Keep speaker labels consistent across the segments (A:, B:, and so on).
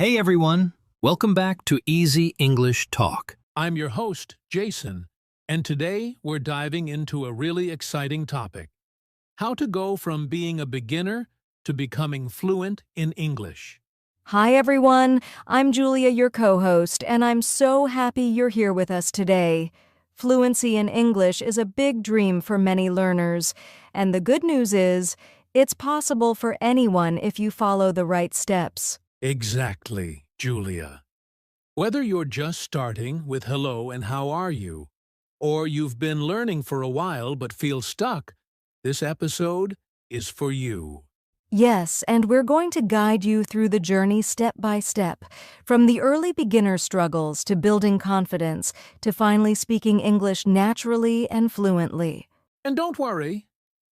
A: Hey everyone, welcome back to Easy English Talk.
B: I'm your host, Jason, and today we're diving into a really exciting topic: how to go from being a beginner to becoming fluent in English.
C: Hi, everyone. I'm Julia, your co-host, and I'm so happy you're here with us today. Fluency in English is a big dream for many learners, and the good news is it's possible for anyone if you follow the right steps.
B: Exactly, Julia. Whether you're just starting with hello and how are you, or you've been learning for a while but feel stuck, this episode is for you.
C: Yes, and we're going to guide you through the journey step by step, from the early beginner struggles to building confidence to finally speaking English naturally and fluently.
B: And don't worry,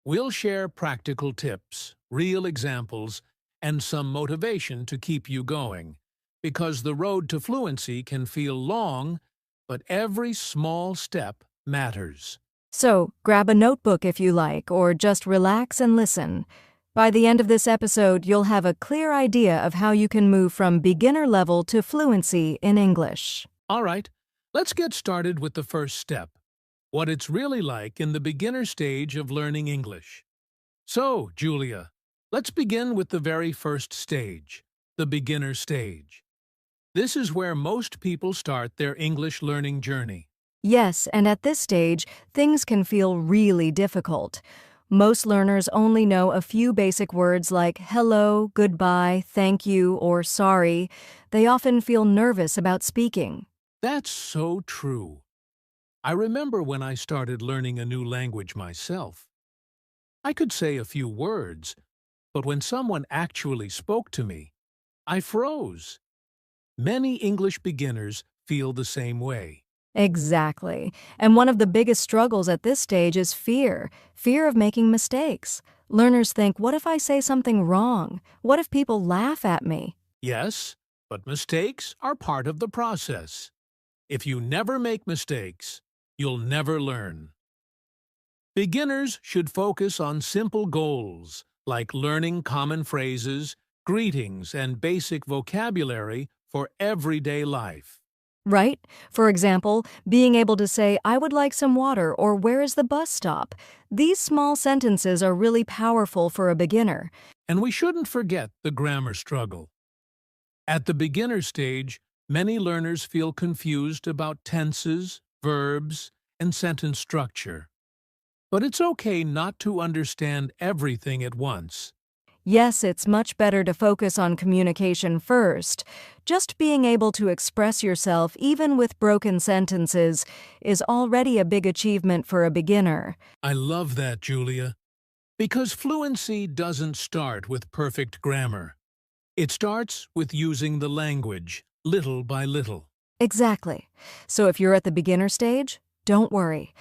B: we'll share practical tips, real examples, and some motivation to keep you going, because the road to fluency can feel long, but every small step matters.
C: So, grab a notebook if you like, or just relax and listen. By the end of this episode, you'll have a clear idea of how you can move from beginner level to fluency in English.
B: All right, let's get started with the first step: what it's really like in the beginner stage of learning English. So, Julia, let's begin with the very first stage, the beginner stage. This is where most people start their English learning journey.
C: Yes, and at this stage, things can feel really difficult. Most learners only know a few basic words like hello, goodbye, thank you, or sorry. They often feel nervous about speaking.
B: That's so true. I remember when I started learning a new language myself. I could say a few words, but when someone actually spoke to me, I froze. Many English beginners feel the same way.
C: Exactly. And one of the biggest struggles at this stage is fear of making mistakes. Learners think, what if I say something wrong? What if people laugh at me?
B: Yes, but mistakes are part of the process. If you never make mistakes, you'll never learn. Beginners should focus on simple goals, like learning common phrases, greetings, and basic vocabulary for everyday life.
C: Right? For example, being able to say, I would like some water, or where is the bus stop? These small sentences are really powerful for a beginner.
B: And we shouldn't forget the grammar struggle. At the beginner stage, many learners feel confused about tenses, verbs, and sentence structure. But it's okay not to understand everything at once.
C: Yes, it's much better to focus on communication first. Just being able to express yourself even with broken sentences is already a big achievement for a beginner.
B: I love that, Julia, because fluency doesn't start with perfect grammar. It starts with using the language, little by little.
C: Exactly. So if you're at the beginner stage, don't worry.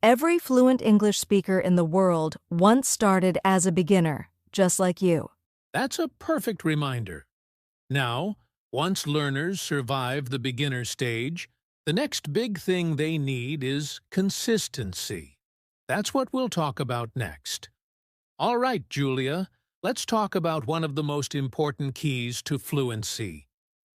C: Every fluent English speaker in the world once started as a beginner, just like you.
B: That's a perfect reminder. Now, once learners survive the beginner stage, the next big thing they need is consistency. That's what we'll talk about next. All right, Julia, let's talk about one of the most important keys to fluency: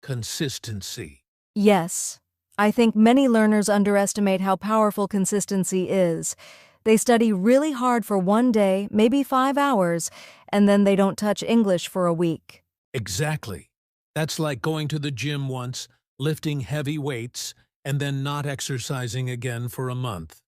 B: consistency.
C: Yes, I think many learners underestimate how powerful consistency is. They study really hard for one day, maybe 5 hours, and then they don't touch English for a week.
B: Exactly. That's like going to the gym once, lifting heavy weights, and then not exercising again for a month.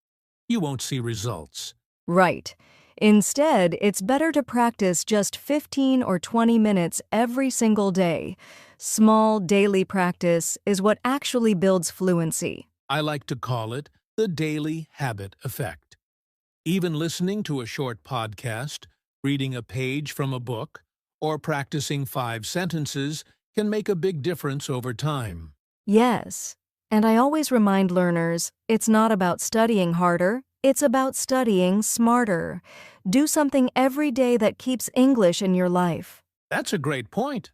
B: You won't see results.
C: Right. Instead, it's better to practice just 15 or 20 minutes every single day. Small, daily practice is what actually builds fluency.
B: I like to call it the daily habit effect. Even listening to a short podcast, reading a page from a book, or practicing 5 sentences can make a big difference over time.
C: Yes, and I always remind learners, it's not about studying harder, it's about studying smarter. Do something every day that keeps English in your life.
B: That's a great point.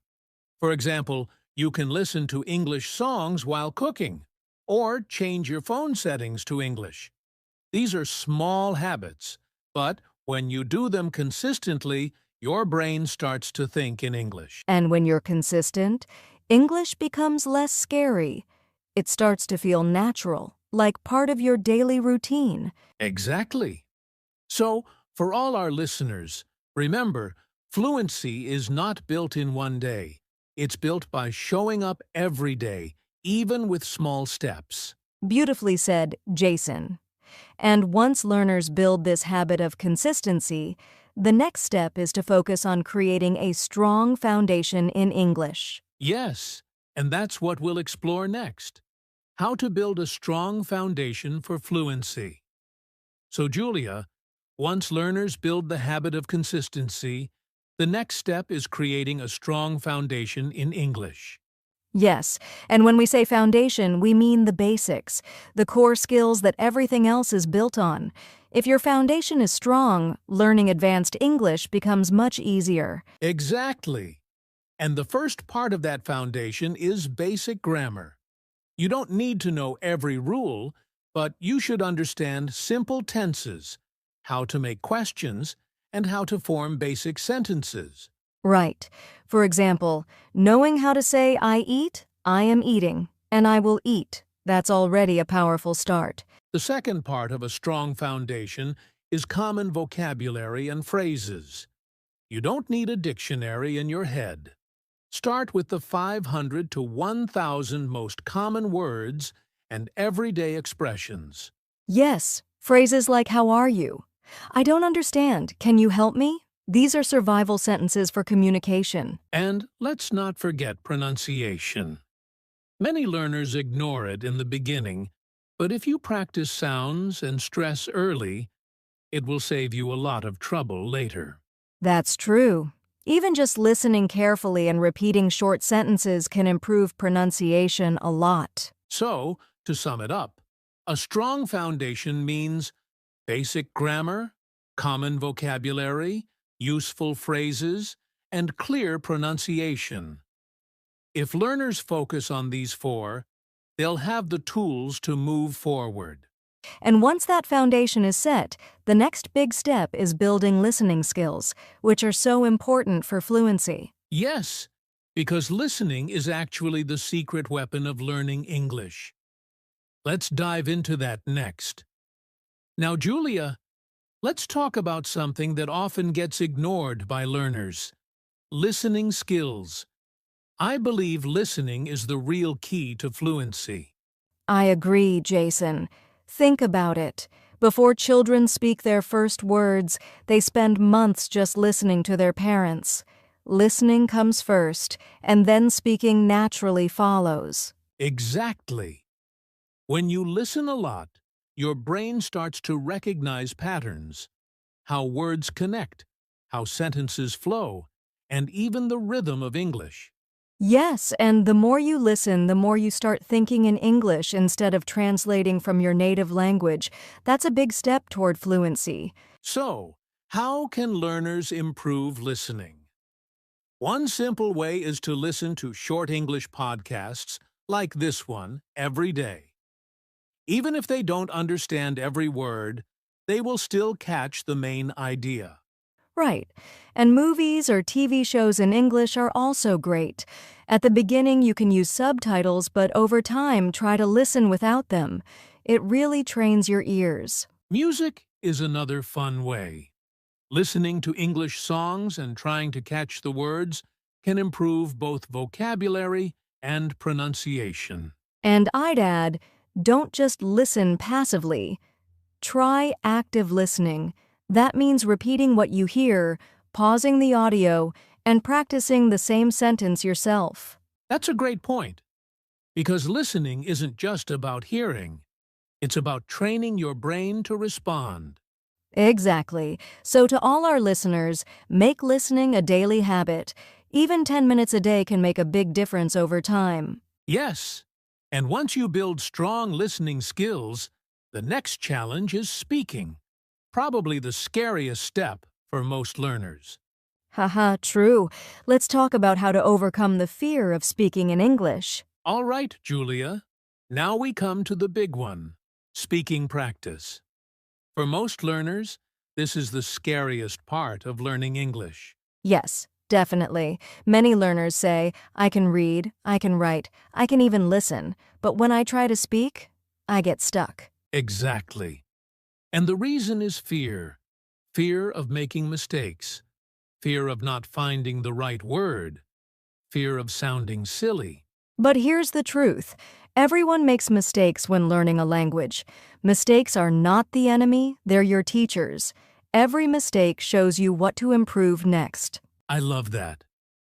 B: For example, you can listen to English songs while cooking, or change your phone settings to English. These are small habits, but when you do them consistently, your brain starts to think in English.
C: And when you're consistent, English becomes less scary. It starts to feel natural, like part of your daily routine.
B: Exactly. So, for all our listeners, remember, fluency is not built in one day. It's built by showing up every day, even with small steps.
C: Beautifully said, Jason. And once learners build this habit of consistency, the next step is to focus on creating a strong foundation in English.
B: Yes, and that's what we'll explore next. How to build a strong foundation for fluency. So, Julia, once learners build the habit of consistency, the next step is creating a strong foundation in English.
C: Yes, and when we say foundation, we mean the basics, the core skills that everything else is built on. If your foundation is strong, learning advanced English becomes much easier.
B: Exactly. And the first part of that foundation is basic grammar. You don't need to know every rule, but you should understand simple tenses, how to make questions, and how to form basic sentences.
C: Right. For example, knowing how to say I eat, I am eating, and I will eat. That's already a powerful start.
B: The second part of a strong foundation is common vocabulary and phrases. You don't need a dictionary in your head. Start with the 500 to 1,000 most common words and everyday expressions.
C: Yes, phrases like how are you? I don't understand. Can you help me? These are survival sentences for communication.
B: And let's not forget pronunciation. Many learners ignore it in the beginning, but if you practice sounds and stress early, it will save you a lot of trouble later.
C: That's true. Even just listening carefully and repeating short sentences can improve pronunciation a lot.
B: So, to sum it up, a strong foundation means basic grammar, common vocabulary, useful phrases, and clear pronunciation. If learners focus on these four, they'll have the tools to move forward.
C: And once that foundation is set, the next big step is building listening skills, which are so important for fluency.
B: Yes, because listening is actually the secret weapon of learning English. Let's dive into that next. Now, Julia, let's talk about something that often gets ignored by learners: listening skills. I believe listening is the real key to fluency.
C: I agree, Jason. Think about it. Before children speak their first words, they spend months just listening to their parents. Listening comes first, and then speaking naturally follows.
B: Exactly. When you listen a lot, your brain starts to recognize patterns, how words connect, how sentences flow, and even the rhythm of English.
C: Yes, and the more you listen, the more you start thinking in English instead of translating from your native language. That's a big step toward fluency.
B: So, how can learners improve listening? One simple way is to listen to short English podcasts like this one every day. Even if they don't understand every word, they will still catch the main idea.
C: Right. And movies or TV shows in English are also great. At the beginning, you can use subtitles, but over time, try to listen without them. It really trains your ears.
B: Music is another fun way. Listening to English songs and trying to catch the words can improve both vocabulary and pronunciation.
C: And I'd add, don't just listen passively. Try active listening. That means repeating what you hear, pausing the audio, and practicing the same sentence yourself.
B: That's a great point, because listening isn't just about hearing. It's about training your brain to respond.
C: Exactly. So to all our listeners, make listening a daily habit. Even 10 minutes a day can make a big difference over time.
B: Yes, and once you build strong listening skills, the next challenge is speaking, probably the scariest step for most learners.
C: Haha, true. Let's talk about how to overcome the fear of speaking in English.
B: All right, Julia. Now we come to the big one: speaking practice. For most learners, this is the scariest part of learning English.
C: Yes, Definitely. Many learners say, I can read, I can write, I can even listen, but when I try to speak, I get stuck.
B: Exactly. And the reason is fear. Fear of making mistakes. Fear of not finding the right word. Fear of sounding silly.
C: But here's the truth. Everyone makes mistakes when learning a language. Mistakes are not the enemy, they're your teachers. Every mistake shows you what to improve next.
B: I love that.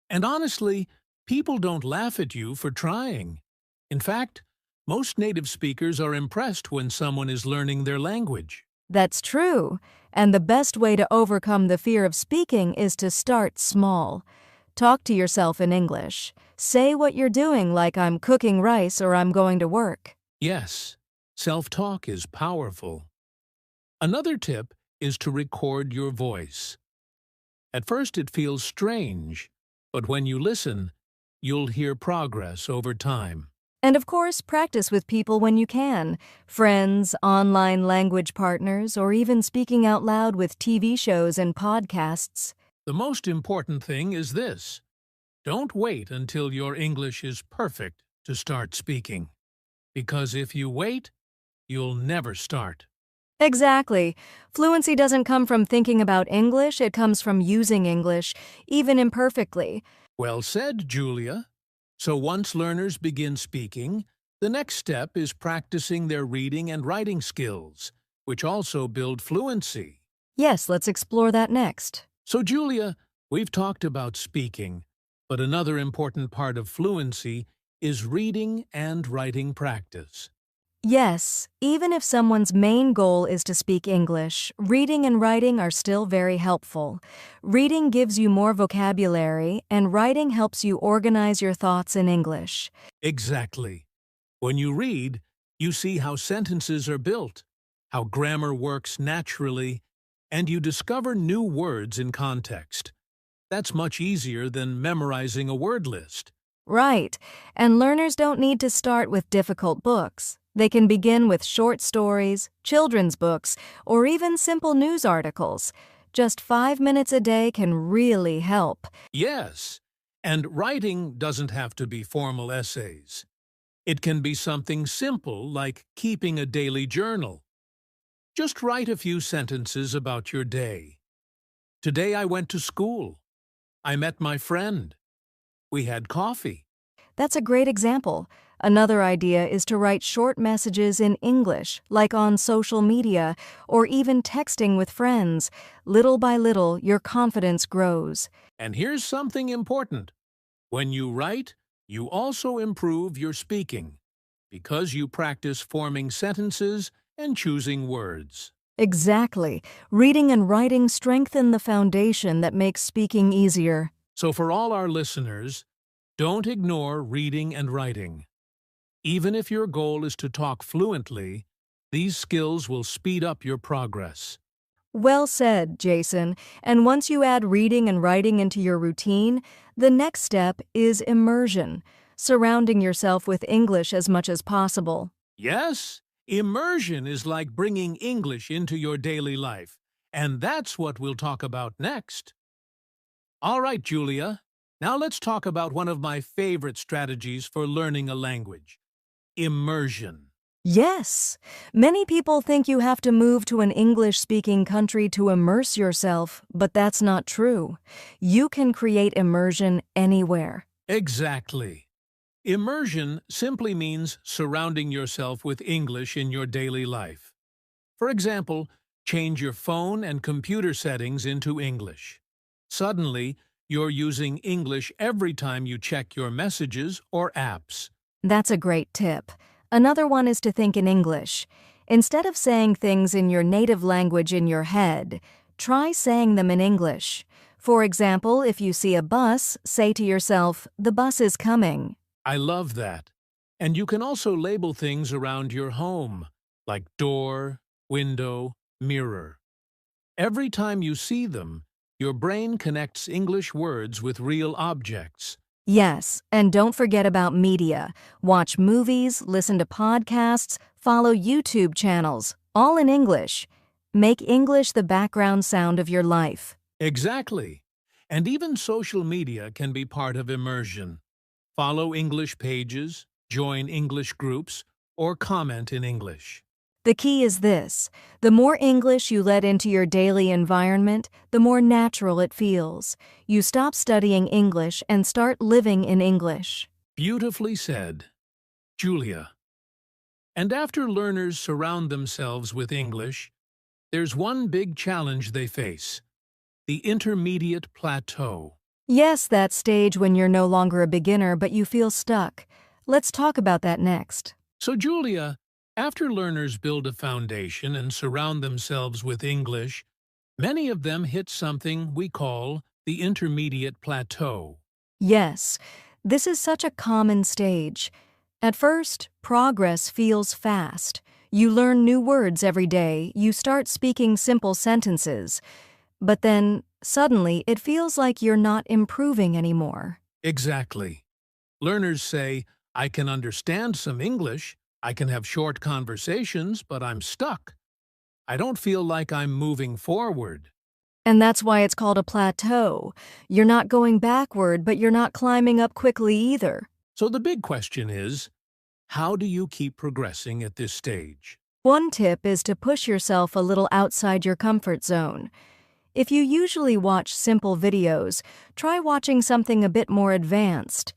B: And honestly, people don't laugh at you for trying. In fact, most native speakers are impressed when someone is learning their language.
C: That's true. And the best way to overcome the fear of speaking is to start small. Talk to yourself in English. Say what you're doing like I'm cooking rice or I'm going to work.
B: Yes, self-talk is powerful. Another tip is to record your voice. At first it feels strange, but when you listen, you'll hear progress over time.
C: And of course, practice with people when you can. Friends, online language partners, or even speaking out loud with TV shows and podcasts.
B: The most important thing is this: don't wait until your English is perfect to start speaking. Because if you wait, you'll never start.
C: Exactly. Fluency doesn't come from thinking about English, it comes from using English, even imperfectly.
B: Well said, Julia. So once learners begin speaking, the next step is practicing their reading and writing skills, which also build fluency.
C: Yes, let's explore that next.
B: So, Julia, we've talked about speaking, but another important part of fluency is reading and writing practice.
C: Yes, even if someone's main goal is to speak English, reading and writing are still very helpful. Reading gives you more vocabulary, and writing helps you organize your thoughts in English.
B: Exactly. When you read, you see how sentences are built, how grammar works naturally, and you discover new words in context. That's much easier than memorizing a word list.
C: Right, and learners don't need to start with difficult books. They can begin with short stories, children's books, or even simple news articles. Just 5 minutes a day can really help.
B: Yes, and writing doesn't have to be formal essays. It can be something simple like keeping a daily journal. Just write a few sentences about your day. Today I went to school. I met my friend. We had coffee.
C: That's a great example. Another idea is to write short messages in English, like on social media, or even texting with friends. Little by little, your confidence grows.
B: And here's something important. When you write, you also improve your speaking, because you practice forming sentences and choosing words.
C: Exactly. Reading and writing strengthen the foundation that makes speaking easier.
B: So for all our listeners, don't ignore reading and writing. Even if your goal is to talk fluently, these skills will speed up your progress.
C: Well said, Jason. And once you add reading and writing into your routine, the next step is immersion, surrounding yourself with English as much as possible.
B: Yes, immersion is like bringing English into your daily life, and that's what we'll talk about next. All right, Julia, now let's talk about one of my favorite strategies for learning a language: immersion.
C: Yes. Many people think you have to move to an English-speaking country to immerse yourself, but that's not true. You can create immersion anywhere.
B: Exactly. Immersion simply means surrounding yourself with English in your daily life. For example, change your phone and computer settings into English. Suddenly, you're using English every time you check your messages or apps.
C: That's a great tip. Another one is to think in English. Instead of saying things in your native language in your head, try saying them in English. For example, if you see a bus, say to yourself, "The bus is coming."
B: I love that. And you can also label things around your home, like door, window, mirror. Every time you see them, your brain connects English words with real objects.
C: Yes, and don't forget about media. Watch movies, listen to podcasts, follow YouTube channels, all in English. Make English the background sound of your life.
B: Exactly. And even social media can be part of immersion. Follow English pages, join English groups, or comment in English.
C: The key is this: the more English you let into your daily environment, the more natural it feels. You stop studying English and start living in English.
B: Beautifully said, Julia. And after learners surround themselves with English, there's one big challenge they face: the intermediate plateau.
C: Yes, that stage when you're no longer a beginner but you feel stuck. Let's talk about that next.
B: So, Julia, after learners build a foundation and surround themselves with English, many of them hit something we call the intermediate plateau.
C: Yes, this is such a common stage. At first, progress feels fast. You learn new words every day, you start speaking simple sentences. But then, suddenly, it feels like you're not improving anymore.
B: Exactly. Learners say, I can understand some English, I can have short conversations, but I'm stuck. I don't feel like I'm moving forward.
C: And that's why it's called a plateau. You're not going backward, but you're not climbing up quickly either.
B: So the big question is, how do you keep progressing at this stage?
C: One tip is to push yourself a little outside your comfort zone. If you usually watch simple videos, try watching something a bit more advanced.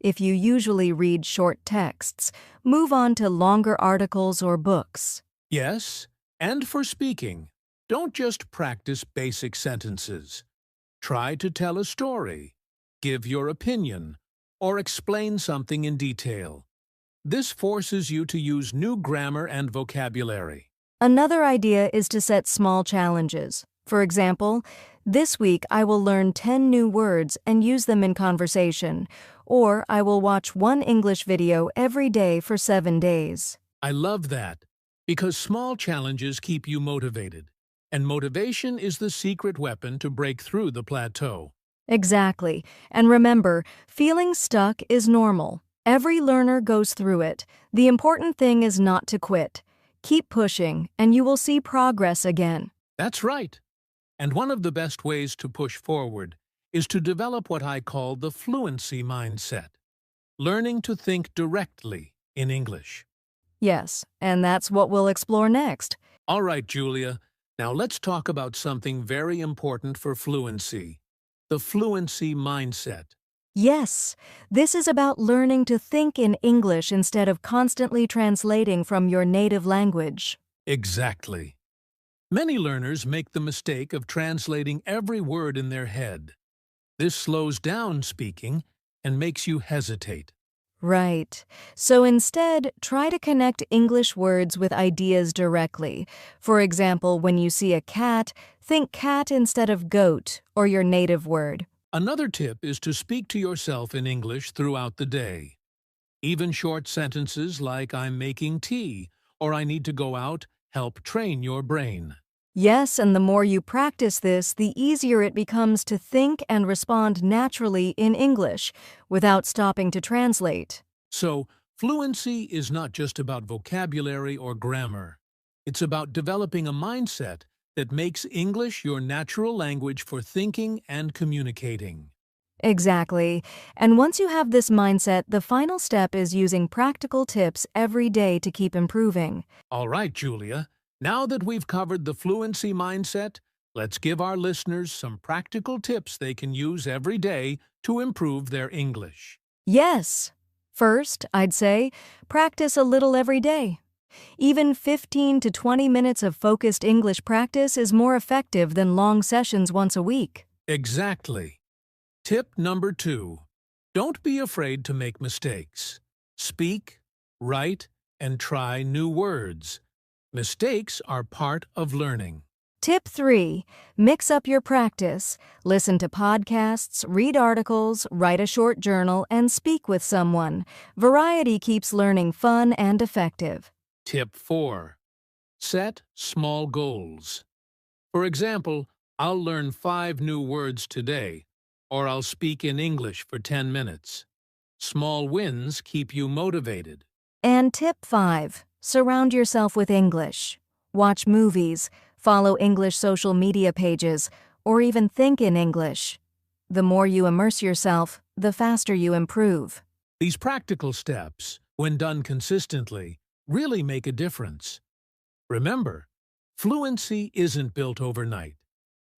C: If you usually read short texts, move on to longer articles or books.
B: Yes, and for speaking, don't just practice basic sentences. Try to tell a story, give your opinion, or explain something in detail. This forces you to use new grammar and vocabulary.
C: Another idea is to set small challenges. For example, this week I will learn 10 new words and use them in conversation, or I will watch one English video every day for 7 days.
B: I love that, because small challenges keep you motivated, and motivation is the secret weapon to break through the plateau.
C: Exactly. And remember, feeling stuck is normal. Every learner goes through it. The important thing is not to quit. Keep pushing, and you will see progress again.
B: That's right. And one of the best ways to push forward is to develop what I call the fluency mindset, learning to think directly in English.
C: Yes, and that's what we'll explore next.
B: All right, Julia, now let's talk about something very important for fluency, the fluency mindset.
C: Yes, this is about learning to think in English instead of constantly translating from your native language.
B: Exactly. Many learners make the mistake of translating every word in their head. This slows down speaking and makes you hesitate.
C: Right. So instead, try to connect English words with ideas directly. For example, when you see a cat, think cat instead of goat or your native word.
B: Another tip is to speak to yourself in English throughout the day. Even short sentences like I'm making tea or I need to go out help train your brain.
C: Yes, and the more you practice this, the easier it becomes to think and respond naturally in English without stopping to translate.
B: So, fluency is not just about vocabulary or grammar. It's about developing a mindset that makes English your natural language for thinking and communicating.
C: Exactly. And once you have this mindset, the final step is using practical tips every day to keep improving.
B: All right, Julia. Now that we've covered the fluency mindset, let's give our listeners some practical tips they can use every day to improve their English.
C: Yes. First, I'd say, practice a little every day. Even 15 to 20 minutes of focused English practice is more effective than long sessions once a week.
B: Exactly. Tip number 2. Don't be afraid to make mistakes. Speak, write, and try new words. Mistakes are part of learning.
C: Tip 3. Mix up your practice. Listen to podcasts, read articles, write a short journal, and speak with someone. Variety keeps learning fun and effective.
B: Tip 4. Set small goals. For example, I'll learn 5 new words today, or I'll speak in English for 10 minutes. Small wins keep you motivated.
C: And tip 5. Surround yourself with English. Watch movies, follow English social media pages, or even think in English. The more you immerse yourself, the faster you improve.
B: These practical steps, when done consistently, really make a difference. Remember, fluency isn't built overnight.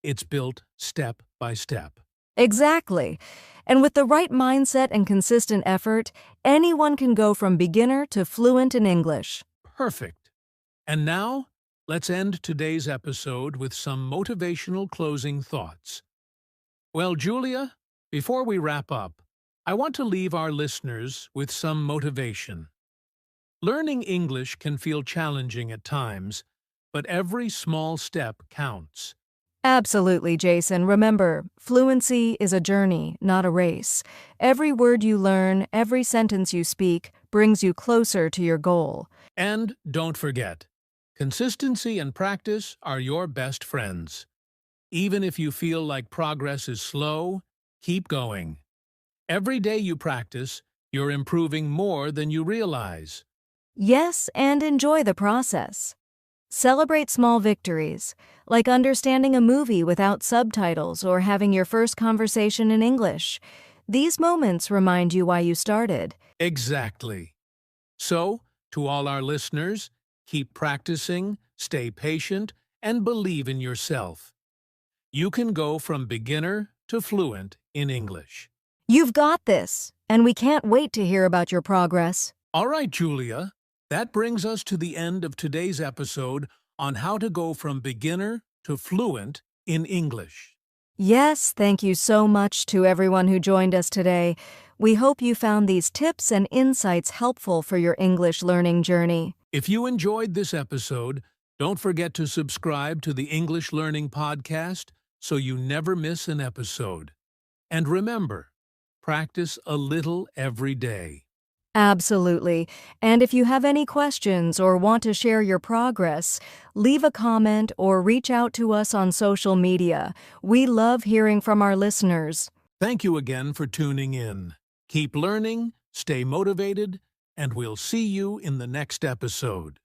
B: It's built step by step.
C: Exactly. And with the right mindset and consistent effort, anyone can go from beginner to fluent in English.
B: Perfect. And now, let's end today's episode with some motivational closing thoughts. Well, Julia, before we wrap up, I want to leave our listeners with some motivation. Learning English can feel challenging at times, but every small step counts.
C: Absolutely, Jason. Remember, fluency is a journey, not a race. Every word you learn, every sentence you speak, brings you closer to your goal.
B: And don't forget, consistency and practice are your best friends. Even if you feel like progress is slow, keep going. Every day you practice, you're improving more than you realize.
C: Yes, and enjoy the process. Celebrate small victories, like understanding a movie without subtitles or having your first conversation in English. These moments remind you why you started.
B: Exactly. So, to all our listeners, keep practicing, stay patient, and believe in yourself. You can go from beginner to fluent in English.
C: You've got this, and we can't wait to hear about your progress.
B: All right, Julia, that brings us to the end of today's episode on how to go from beginner to fluent in English.
C: Yes, thank you so much to everyone who joined us today. We hope you found these tips and insights helpful for your English learning journey.
B: If you enjoyed this episode, don't forget to subscribe to the English Learning Podcast so you never miss an episode. And remember, practice a little every day.
C: Absolutely. And if you have any questions or want to share your progress, leave a comment or reach out to us on social media. We love hearing from our listeners.
B: Thank you again for tuning in. Keep learning, stay motivated, and we'll see you in the next episode.